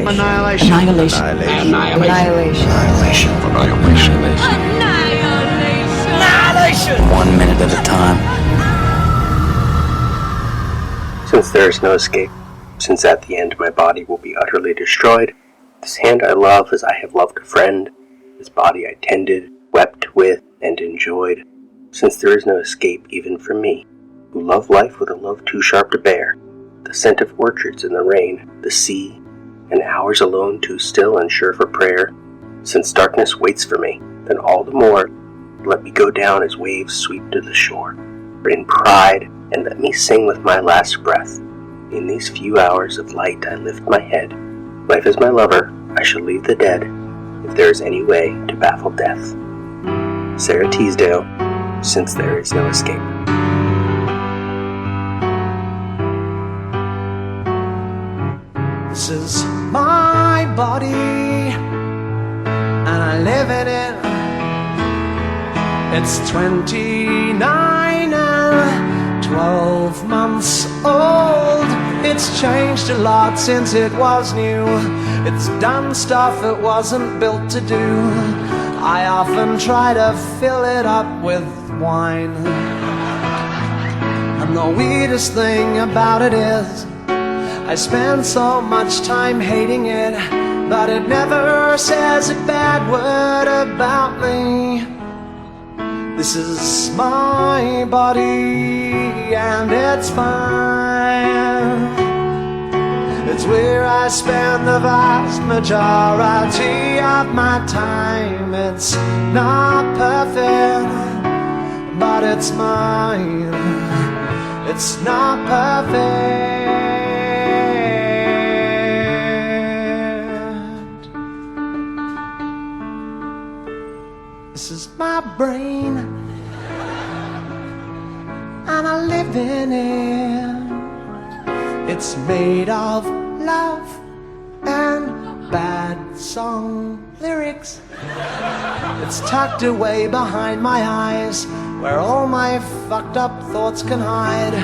Annihilation. Annihilation. Annihilation. Annihilation. Annihilation. Annihilation. 1 minute at a time. Since there is no escape, since at the end my body will be utterly destroyed, this hand I love as I have loved a friend, this body I tended, wept with, and enjoyed, since there is no escape even for me, who love life with a love too sharp to bear, the scent of orchards in the rain, the sea, and hours alone too still and sure for prayer, since darkness waits for me, then all the more let me go down as waves sweep to the shore, in pride, and let me sing with my last breath. In these few hours of light I lift my head. Life is my lover, I shall leave the dead, if there is any way to baffle death. Sarah Teasdale, Since There Is No Escape. This is my body, and I live in it. It's 29 and 12 months old. It's changed a lot since it was new. It's done stuff it wasn't built to do. I often try to fill it up with wine, and the weirdest thing about it is I spend so much time hating it, but it never says a bad word about me. This is my body, and it's fine. It's where I spend the vast majority of my time. It's not perfect, but it's mine. It's not perfect. This is my brain, and I live in it. It's made of love and bad song lyrics. It's tucked away behind my eyes, where all my fucked up thoughts can hide.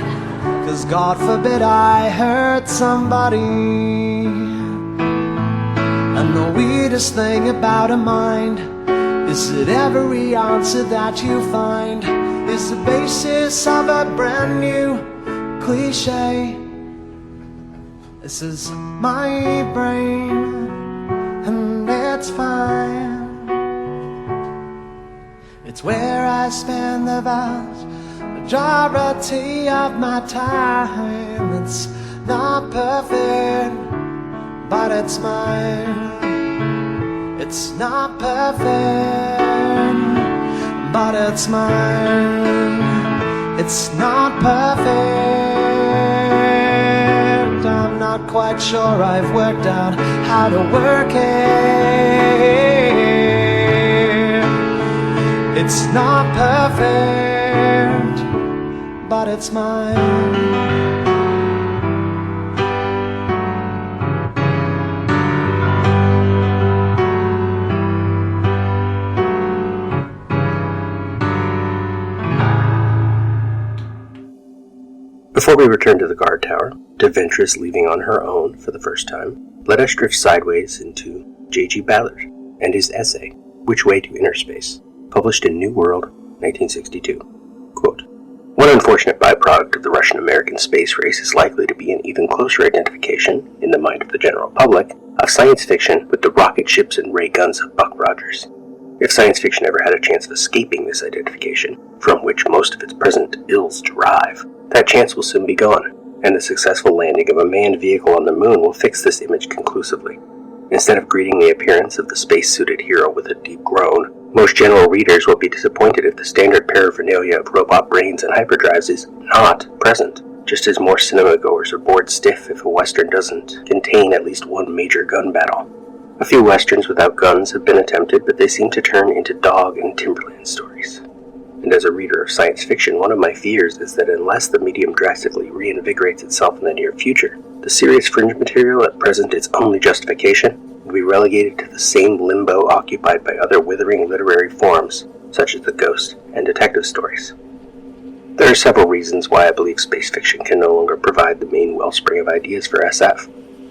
'Cause God forbid I hurt somebody. And the weirdest thing about a mind is that every answer that you find is the basis of a brand new cliche. This is my brain, and it's fine. It's where I spend the vast majority of my time. It's not perfect, but it's mine. It's not perfect, but it's mine. It's not perfect. I'm not quite sure I've worked out how to work it. It's not perfect, but it's mine. Before we return to the guard tower, to Ventress leaving on her own for the first time, let us drift sideways into J.G. Ballard and his essay, Which Way to Inner Space, published in New World, 1962. Quote, one unfortunate byproduct of the Russian-American space race is likely to be an even closer identification, in the mind of the general public, of science fiction with the rocket ships and ray guns of Buck Rogers. If science fiction ever had a chance of escaping this identification, from which most of its present ills derive, that chance will soon be gone, and the successful landing of a manned vehicle on the moon will fix this image conclusively. Instead of greeting the appearance of the space-suited hero with a deep groan, most general readers will be disappointed if the standard paraphernalia of robot brains and hyperdrives is not present, just as more cinema-goers are bored stiff if a western doesn't contain at least one major gun battle. A few westerns without guns have been attempted, but they seem to turn into dog and timberland stories. And as a reader of science fiction, one of my fears is that unless the medium drastically reinvigorates itself in the near future, the serious fringe material, at present its only justification, will be relegated to the same limbo occupied by other withering literary forms, such as the ghost and detective stories. There are several reasons why I believe space fiction can no longer provide the main wellspring of ideas for SF.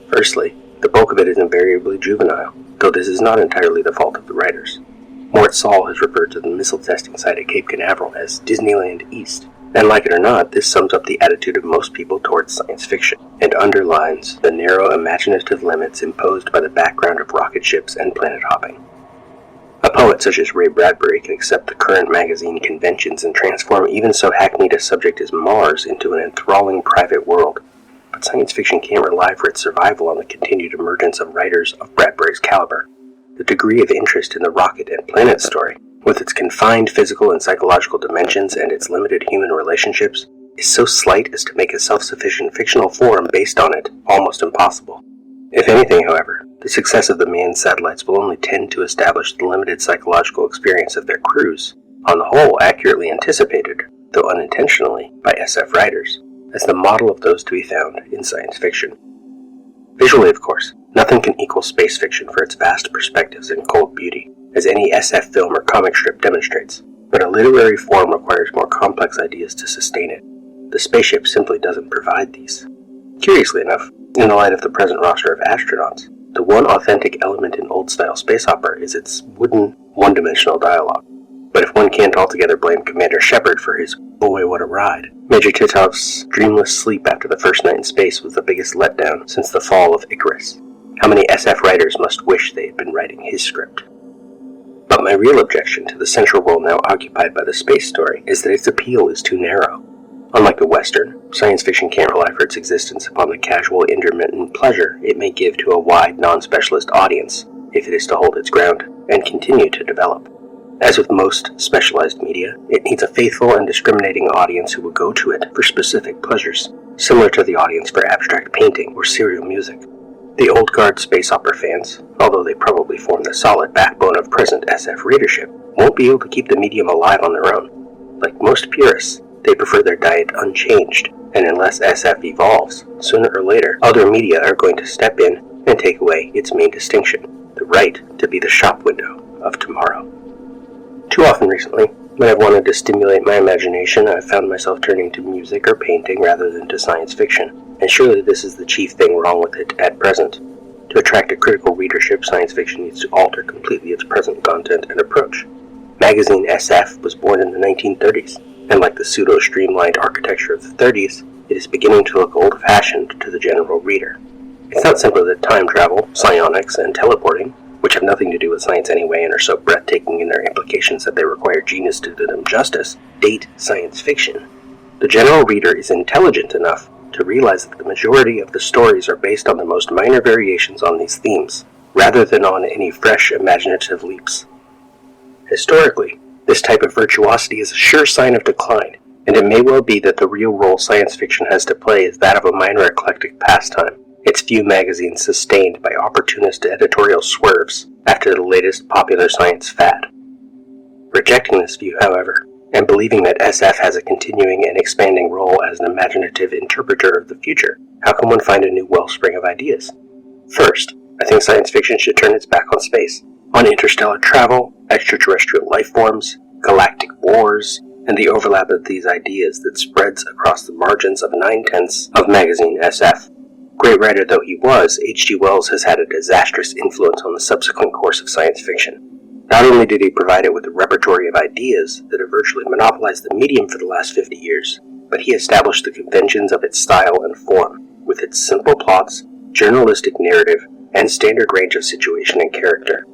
Firstly, the bulk of it is invariably juvenile, though this is not entirely the fault of the writers. Mort Saul has referred to the missile testing site at Cape Canaveral as Disneyland East, and like it or not, this sums up the attitude of most people towards science fiction, and underlines the narrow imaginative limits imposed by the background of rocket ships and planet hopping. A poet such as Ray Bradbury can accept the current magazine conventions and transform even so hackneyed a subject as Mars into an enthralling private world, but science fiction can't rely for its survival on the continued emergence of writers of Bradbury's caliber. The degree of interest in the rocket and planet story, with its confined physical and psychological dimensions and its limited human relationships, is so slight as to make a self-sufficient fictional form based on it almost impossible. If anything, however, the success of the manned satellites will only tend to establish the limited psychological experience of their crews, on the whole accurately anticipated, though unintentionally, by SF writers, as the model of those to be found in science fiction. Visually, of course, nothing can equal space fiction for its vast perspectives and cold beauty, as any SF film or comic strip demonstrates, but a literary form requires more complex ideas to sustain it. The spaceship simply doesn't provide these. Curiously enough, in the light of the present roster of astronauts, the one authentic element in old-style space opera is its wooden, one-dimensional dialogue. But if one can't altogether blame Commander Shepard for his "boy, what a ride," Major Titov's dreamless sleep after the first night in space was the biggest letdown since the fall of Icarus. How many SF writers must wish they had been writing his script? But my real objection to the central role now occupied by the space story is that its appeal is too narrow. Unlike the Western, science fiction can't rely for its existence upon the casual, intermittent pleasure it may give to a wide, non-specialist audience, if it is to hold its ground and continue to develop. As with most specialized media, it needs a faithful and discriminating audience who will go to it for specific pleasures, similar to the audience for abstract painting or serial music. The old guard space opera fans, although they probably form the solid backbone of present SF readership, won't be able to keep the medium alive on their own. Like most purists, they prefer their diet unchanged, and unless SF evolves, sooner or later, other media are going to step in and take away its main distinction, the right to be the shop window of tomorrow. Too often recently, when I've wanted to stimulate my imagination, I've found myself turning to music or painting rather than to science fiction, and surely this is the chief thing wrong with it at present. To attract a critical readership, science fiction needs to alter completely its present content and approach. Magazine SF was born in the 1930s, and like the pseudo-streamlined architecture of the 30s, it is beginning to look old-fashioned to the general reader. It's not simply that time travel, psionics, and teleporting, which have nothing to do with science anyway and are so breathtaking in their implications that they require genius to do them justice, date science fiction. The general reader is intelligent enough to realize that the majority of the stories are based on the most minor variations on these themes, rather than on any fresh imaginative leaps. Historically, this type of virtuosity is a sure sign of decline, and it may well be that the real role science fiction has to play is that of a minor eclectic pastime, its few magazines sustained by opportunist editorial swerves after the latest popular science fad. Rejecting this view, however, and believing that SF has a continuing and expanding role as an imaginative interpreter of the future, how can one find a new wellspring of ideas? First, I think science fiction should turn its back on space, on interstellar travel, extraterrestrial life forms, galactic wars, and the overlap of these ideas that spreads across the margins of 9/10 of magazine SF. Great writer though he was, H.G. Wells has had a disastrous influence on the subsequent course of science fiction. Not only did he provide it with a repertory of ideas that have virtually monopolized the medium for the last 50 years, but he established the conventions of its style and form, with its simple plots, journalistic narrative, and standard range of situation and character.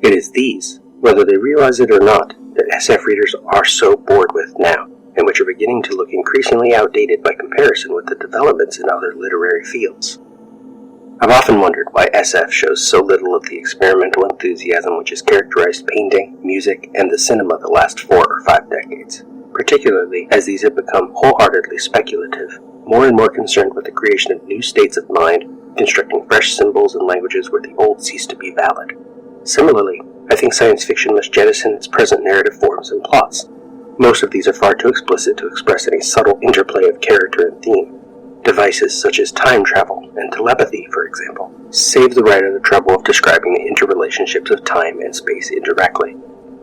It is these, whether they realize it or not, that SF readers are so bored with now, and which are beginning to look increasingly outdated by comparison with the developments in other literary fields. I've often wondered why SF shows so little of the experimental enthusiasm which has characterized painting, music, and the cinema the last 4 or 5 decades, particularly as these have become wholeheartedly speculative, more and more concerned with the creation of new states of mind, constructing fresh symbols and languages where the old cease to be valid. Similarly, I think science fiction must jettison its present narrative forms and plots. Most of these are far too explicit to express any subtle interplay of character and theme. Devices such as time travel and telepathy, for example, save the writer the trouble of describing the interrelationships of time and space indirectly,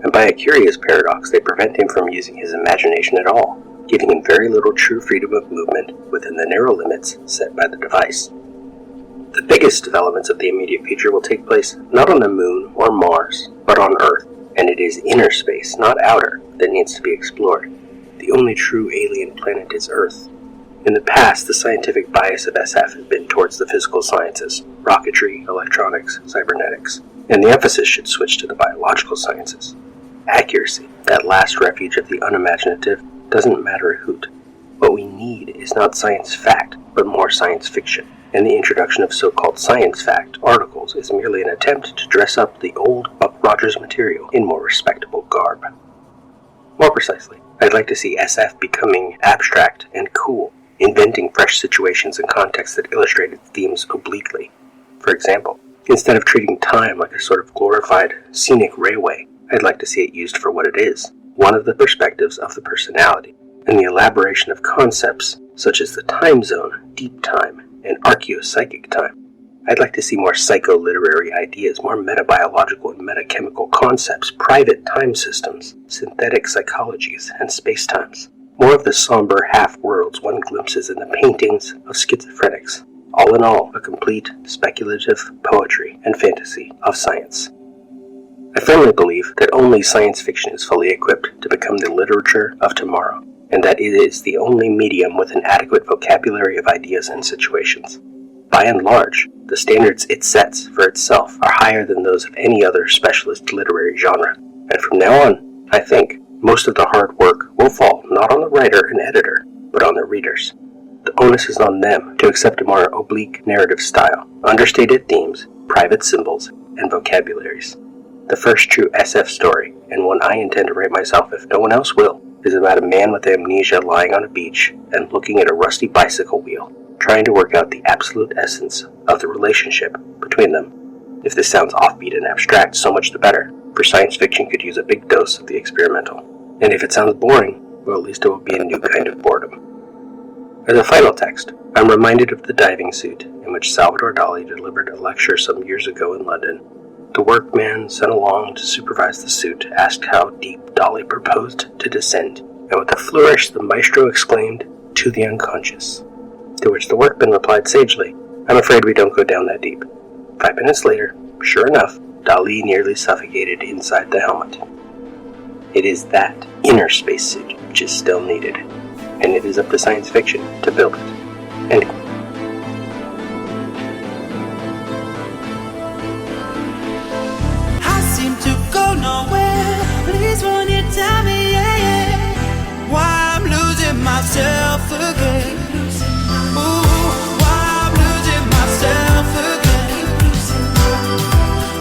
and by a curious paradox they prevent him from using his imagination at all, giving him very little true freedom of movement within the narrow limits set by the device. The biggest developments of the immediate future will take place not on the moon or Mars, but on Earth, and it is inner space, not outer, that needs to be explored. The only true alien planet is Earth. In the past, the scientific bias of SF has been towards the physical sciences, rocketry, electronics, cybernetics, and the emphasis should switch to the biological sciences. Accuracy, that last refuge of the unimaginative, doesn't matter a hoot. What we need is not science fact, but more science fiction, and the introduction of so-called science fact articles is merely an attempt to dress up the old Buck Rogers material in more respectable garb. More precisely, I'd like to see SF becoming abstract and cool, inventing fresh situations and contexts that illustrate its themes obliquely. For example, instead of treating time like a sort of glorified scenic railway, I'd like to see it used for what it is, one of the perspectives of the personality, and the elaboration of concepts such as the time zone, deep time, and archaeopsychic time. I'd like to see more psycho-literary ideas, more metabiological and metachemical concepts, private time systems, synthetic psychologies, and spacetimes. More of the somber half-worlds one glimpses in the paintings of schizophrenics. All in all, a complete speculative poetry and fantasy of science. I firmly believe that only science fiction is fully equipped to become the literature of tomorrow, and that it is the only medium with an adequate vocabulary of ideas and situations. By and large, the standards it sets for itself are higher than those of any other specialist literary genre, and from now on, I think, most of the hard work will fall not on the writer and editor, but on the readers. The onus is on them to accept a more oblique narrative style, understated themes, private symbols, and vocabularies. The first true SF story, and one I intend to write myself if no one else will, is about a man with amnesia lying on a beach and looking at a rusty bicycle wheel, trying to work out the absolute essence of the relationship between them. If this sounds offbeat and abstract, so much the better, for science fiction could use a big dose of the experimental. And if it sounds boring, well, at least it will be a new kind of boredom. As a final text, I'm reminded of the diving suit in which Salvador Dali delivered a lecture some years ago in London. The workman sent along to supervise the suit asked how deep Dali proposed to descend, and with a flourish the maestro exclaimed, "To the unconscious." To which the workman replied sagely, "I'm afraid we don't go down that deep." 5 minutes later, sure enough, Dali nearly suffocated inside the helmet. It is that inner spacesuit which is still needed, and it is up to science fiction to build it. End quote. I seem to go nowhere. Please won't you tell me, why I'm losing myself again? Ooh, why I'm losing myself again?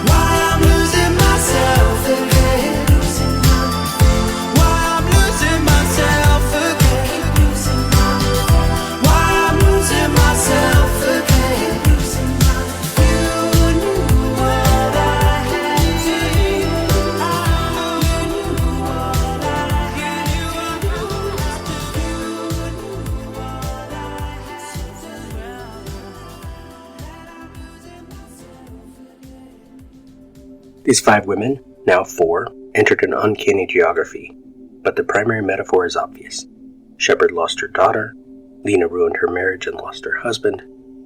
Why I'm losing myself again? Why I'm losing myself again? Why I'm losing myself again? You knew what I had to do. You knew what I had to do. You knew what I had to do. I'm losing myself again. These 5 women, now 4, entered an uncanny geography, but the primary metaphor is obvious. Shepard lost her daughter, Lena ruined her marriage and lost her husband,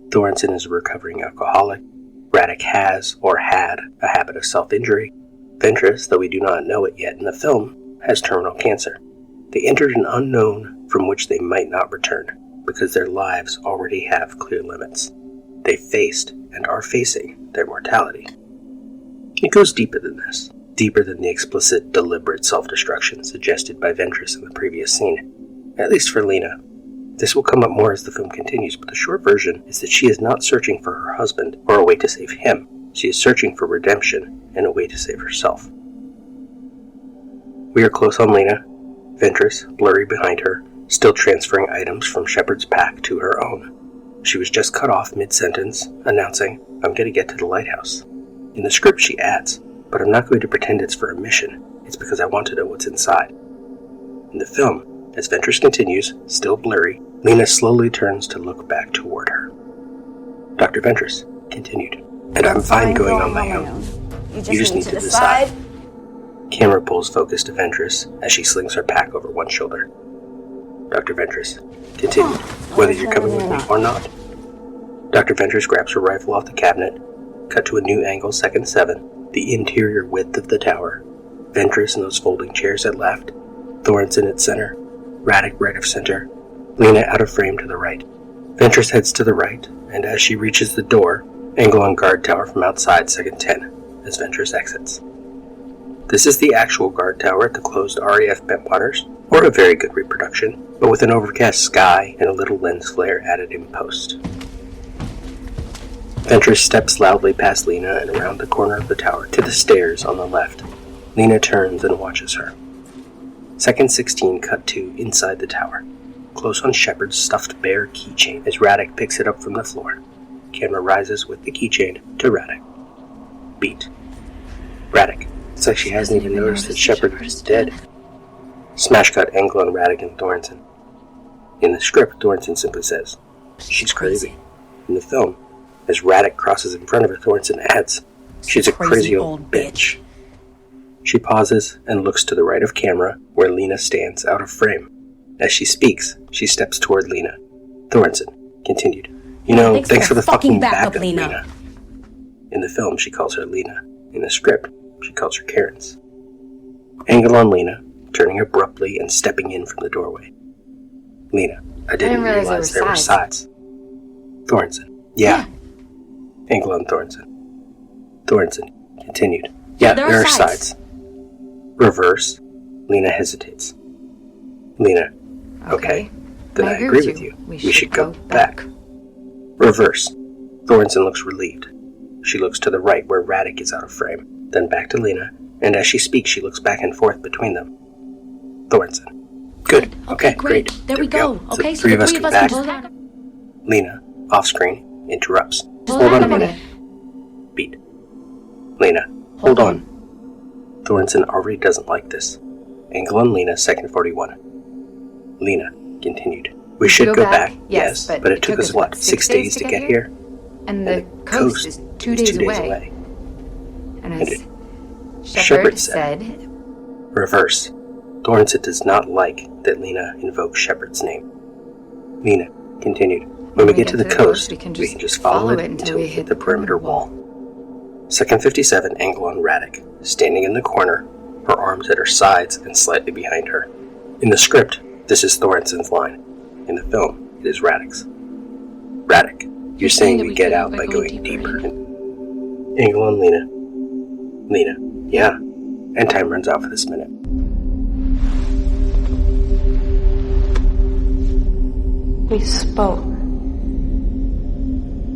Thorensen is a recovering alcoholic, Radek has, or had, a habit of self-injury, Ventress, though we do not know it yet in the film, has terminal cancer. They entered an unknown from which they might not return, because their lives already have clear limits. They faced, and are facing, their mortality. It goes deeper than this, deeper than the explicit, deliberate self-destruction suggested by Ventress in the previous scene, at least for Lena. This will come up more as the film continues, but the short version is that she is not searching for her husband or a way to save him. She is searching for redemption and a way to save herself. We are close on Lena, Ventress, blurry behind her, still transferring items from Shepard's pack to her own. She was just cut off mid-sentence, announcing, "I'm going to get to the lighthouse." In the script she adds, "But I'm not going to pretend it's for a mission. It's because I want to know what's inside." In the film, as Ventress continues, still blurry, Lena slowly turns to look back toward her. Dr. Ventress continued, "And I'm fine going on my own. You just need to decide." Camera pulls focus to Ventress as she slings her pack over one shoulder. Dr. Ventress continued, "Whether you're coming with me or not." Dr. Ventress grabs her rifle off the cabinet. Cut to a new angle, second 7. The interior width of the tower. Ventress in those folding chairs at left. Thorensen at center. Radek right of center. Lena out of frame to the right. Ventress heads to the right, and as she reaches the door, angle on guard tower from outside, second 10, as Ventress exits. This is the actual guard tower at the closed RAF Bentwaters, or a very good reproduction, but with an overcast sky and a little lens flare added in post. Ventress steps loudly past Lena and around the corner of the tower to the stairs on the left. Lena turns and watches her. Second 16 cut to inside the tower. Close on Shepard's stuffed bear keychain as Radek picks it up from the floor. Camera rises with the keychain to Radek. Beat. Radek. It's like she hasn't even noticed that Shepard is dead. Smash cut angle on Radek and Thorensen. In the script, Thorensen simply says, "She's crazy." In the film, as Radek crosses in front of her, Thorensen adds, "She's a crazy old bitch." She pauses and looks to the right of camera, where Lena stands out of frame. As she speaks, she steps toward Lena. Thorensen continued, "You know, thanks for the fucking backup, Lena." In the film, she calls her Lena. In the script, she calls her Karen's. Angle on Lena, turning abruptly and stepping in from the doorway. Lena, I didn't realize there were sides. Thorensen, yeah. Angle on Thorensen. Thorensen continued, "Yeah, there are sides." Reverse. Lena hesitates. Lena, okay. Then I agree with you. We should go back. Reverse. Thorensen looks relieved. She looks to the right where Radek is out of frame, then back to Lena, and as she speaks she looks back and forth between them. Thorensen. Good. Okay, great. There we go. Okay, so the 3 of us can back. Lena, off screen, interrupts. Hold on a minute. Beat. Lena, hold on. Thorensen already doesn't like this. Angle on Lena, second 41. Lena continued. We should go back, yes, but it took us, 6 days to get here? And the coast is 2 days away. And as Shepard said... Reverse. Thorensen does not like that Lena invoked Shepard's name. Lena continued. When we get to the coast, we can just follow it until we hit the perimeter wall. Second 57, angle on Radek, standing in the corner, her arms at her sides and slightly behind her. In the script, this is Thorensen's line. In the film, it is Radek's. Radek, you're saying we get out by going deeper. Angle on Lena. Lena, yeah. And time runs out for this minute. We spoke.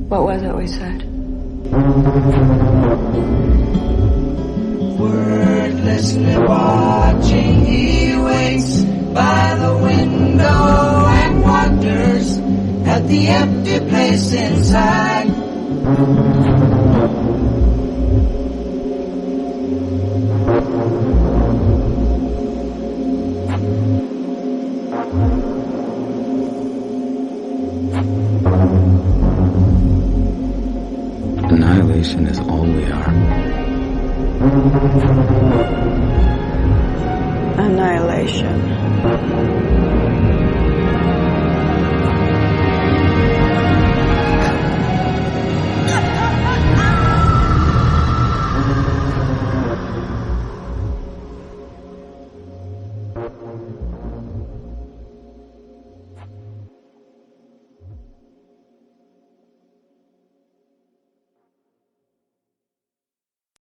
What was it we said? Wordlessly watching, he waits by the window and wonders at the empty place inside. Annihilation is all we are. Annihilation.